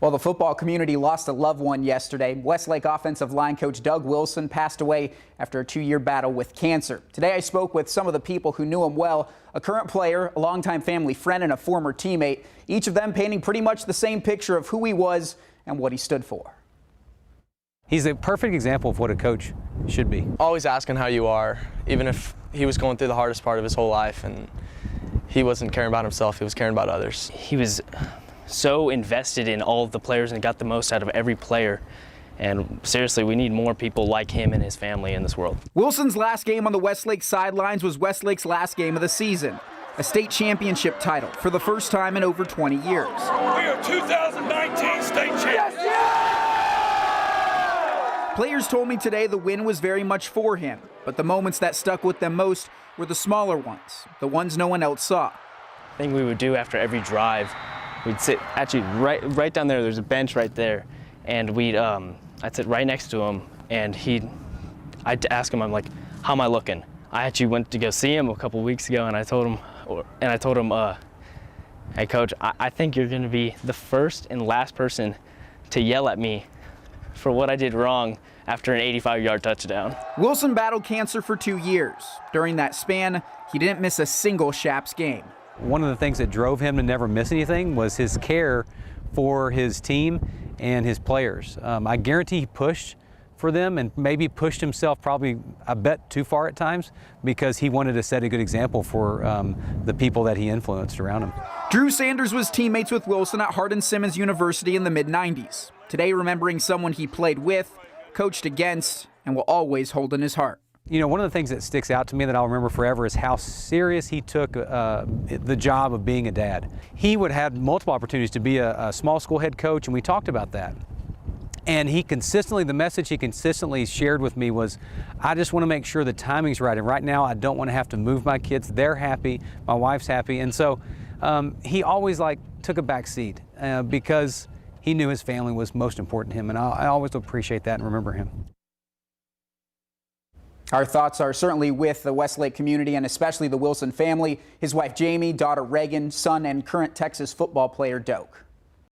Well, the football community lost a loved one yesterday. Westlake offensive line coach Doug Wilson passed away after a 2-year battle with cancer. Today I spoke with some of the people who knew him well, a current player, a longtime family friend, and a former teammate, each of them painting pretty much the same picture of who he was and what he stood for. He's a perfect example of what a coach should be. Always asking how you are, even if he was going through the hardest part of his whole life and he wasn't caring about himself, he was caring about others. He was so invested in all of the players and got the most out of every player. And seriously, we need more people like him and his family in this world. Wilson's last game on the Westlake sidelines was Westlake's last game of the season. A state championship title for the first time in over 20 years. We are 2019 state champions. Players told me today the win was very much for him, but the moments that stuck with them most were the smaller ones, the ones no one else saw. The thing we would do after every drive, we'd sit actually right down there. There's a bench right there, and I'd sit right next to him, and I'd ask him, I'm like, how am I looking? I actually went to go see him a couple weeks ago, and I told him, hey coach, I think you're going to be the first and last person to yell at me for what I did wrong after an 85-yard touchdown. Wilson battled cancer for 2 years. During that span, he didn't miss a single Shaps game. One of the things that drove him to never miss anything was his care for his team and his players. I guarantee he pushed for them and maybe pushed himself probably, I bet, too far at times because he wanted to set a good example for the people that he influenced around him. Drew Sanders was teammates with Wilson at Hardin-Simmons University in the mid-90s. Today remembering someone he played with, coached against, and will always hold in his heart. You know, one of the things that sticks out to me that I'll remember forever is how serious he took the job of being a dad. He would have multiple opportunities to be a small school head coach, and we talked about that. And the message he consistently shared with me was, I just want to make sure the timing's right. And right now, I don't want to have to move my kids. They're happy, my wife's happy. And so he always took a back seat because he knew his family was most important to him. And I always appreciate that and remember him. Our thoughts are certainly with the Westlake community and especially the Wilson family, his wife Jamie, daughter Reagan, son and current Texas football player Doak.